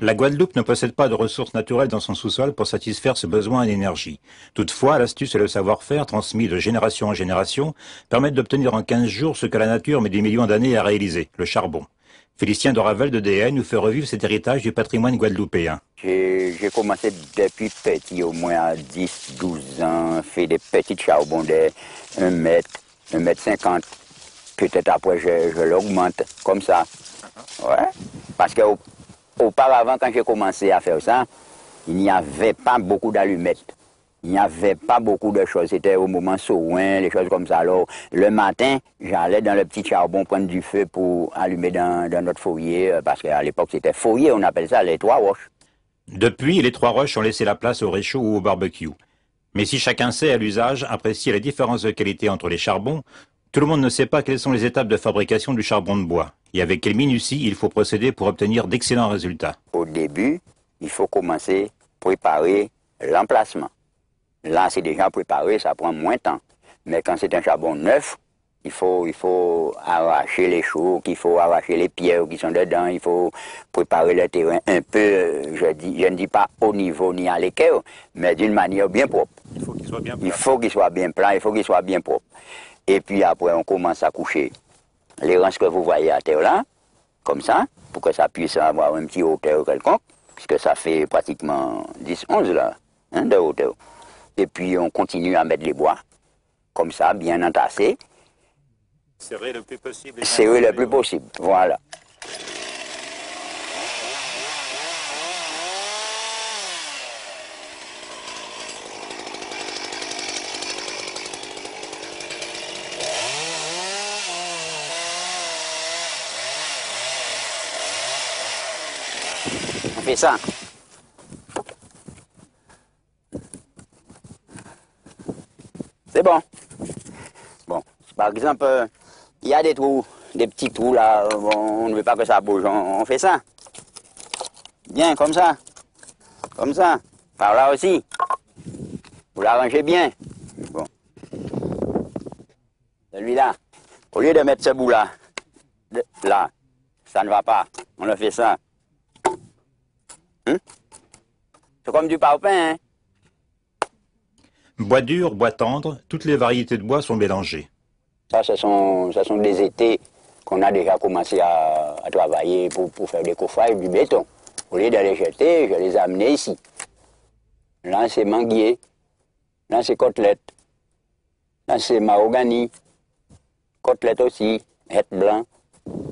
La Guadeloupe ne possède pas de ressources naturelles dans son sous-sol pour satisfaire ce besoin en énergie. Toutefois, l'astuce et le savoir-faire, transmis de génération en génération, permettent d'obtenir en 15 jours ce que la nature met des millions d'années à réaliser, le charbon. Félicien Doravel de DN nous fait revivre cet héritage du patrimoine guadeloupéen. J'ai commencé depuis petit, au moins à 10, 12 ans, fait des petits charbons de 1 mètre, 1,50 m. Peut-être après, je l'augmente comme ça. Ouais. Parce qu'auparavant, quand j'ai commencé à faire ça, il n'y avait pas beaucoup d'allumettes. Il n'y avait pas beaucoup de choses. C'était au moment Sauin, les choses comme ça. Alors, le matin, j'allais dans le petit charbon prendre du feu pour allumer dans notre foyer, parce qu'à l'époque, c'était foyer, on appelle ça les 3 roches. Depuis, les 3 roches ont laissé la place au réchaud ou au barbecue. Mais si chacun sait à l'usage apprécier les différences de qualité entre les charbons, tout le monde ne sait pas quelles sont les étapes de fabrication du charbon de bois et avec quelle minutie il faut procéder pour obtenir d'excellents résultats. Au début, il faut commencer à préparer l'emplacement. Là, c'est déjà préparé, ça prend moins de temps. Mais quand c'est un charbon neuf, il faut arracher les choux, il faut arracher les pierres qui sont dedans, il faut préparer le terrain un peu, je ne dis pas au niveau ni à l'équerre, mais d'une manière bien propre. Il faut qu'il soit bien plat. Il faut qu'il soit bien plat, il faut qu'il soit bien propre. Et puis après, on commence à coucher les rances que vous voyez à terre là, comme ça, pour que ça puisse avoir un petit hauteur quelconque, puisque ça fait pratiquement 10-11 là, hein, de hauteur. Et puis on continue à mettre les bois, comme ça, bien entassés. Serrer le plus possible. Serrer le plus possible, voilà. On fait ça. C'est bon. Bon, par exemple, il y a des trous, des petits trous là, bon, on ne veut pas que ça bouge, on fait ça. Bien, comme ça. Comme ça. Par là aussi. Vous l'arrangez bien. Bon. Celui-là, au lieu de mettre ce bout-là, là, ça ne va pas. On le fait ça. C'est comme du parpaing, hein? Bois dur, bois tendre, toutes les variétés de bois sont mélangées. Ça, ce sont des étés qu'on a déjà commencé à travailler pour faire des coffrages du béton. Au lieu de les jeter, je les ai amenés ici. Là, c'est manguier. Là, c'est côtelette. Là, c'est mahogany. Côtelette aussi, hêtre blanc.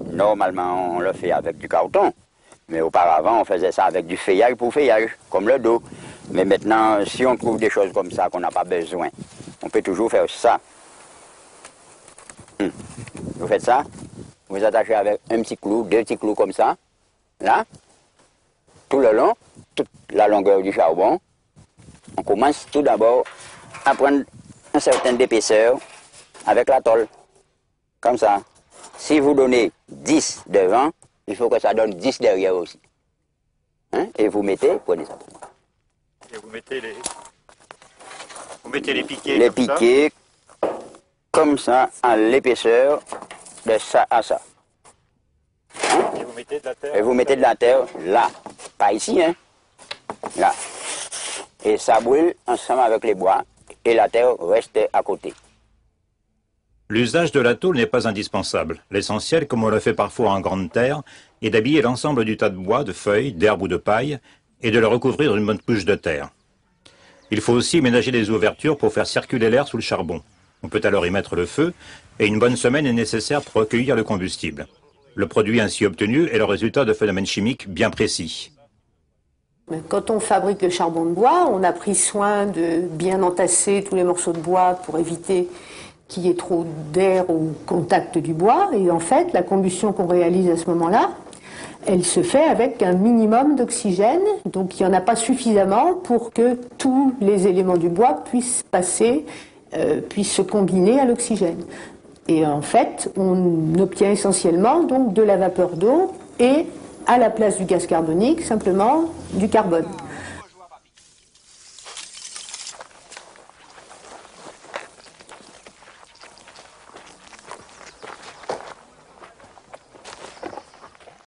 Normalement, on le fait avec du carton. Mais auparavant, on faisait ça avec du feuillage pour feuillage, comme le dos. Mais maintenant, si on trouve des choses comme ça qu'on n'a pas besoin, on peut toujours faire ça. Vous faites ça, vous attachez avec un petit clou, 2 petits clous comme ça, là, tout le long, toute la longueur du charbon. On commence tout d'abord à prendre une certaine épaisseur avec la tôle, comme ça. Si vous donnez 10 devant, il faut que ça donne 10 derrière aussi. Hein? Et vous mettez, prenez ça pour moi. Et vous mettez les piquets. Les piquets, comme ça, à l'épaisseur de ça à ça. Hein? Et vous mettez de la terre. Et vous mettez de la terre là, pas ici, hein, là. Et ça brûle ensemble avec les bois et la terre reste à côté. L'usage de la tôle n'est pas indispensable. L'essentiel, comme on le fait parfois en grande terre, est d'habiller l'ensemble du tas de bois, de feuilles, d'herbes ou de paille, et de le recouvrir d'une bonne couche de terre. Il faut aussi ménager des ouvertures pour faire circuler l'air sous le charbon. On peut alors y mettre le feu, et une bonne semaine est nécessaire pour recueillir le combustible. Le produit ainsi obtenu est le résultat de phénomènes chimiques bien précis. Quand on fabrique le charbon de bois, on a pris soin de bien entasser tous les morceaux de bois pour éviter qu'il y ait trop d'air au contact du bois. Et en fait, la combustion qu'on réalise à ce moment-là, elle se fait avec un minimum d'oxygène. Donc il n'y en a pas suffisamment pour que tous les éléments du bois puissent passer, puissent se combiner à l'oxygène. Et en fait, on obtient essentiellement donc de la vapeur d'eau et à la place du gaz carbonique, simplement du carbone.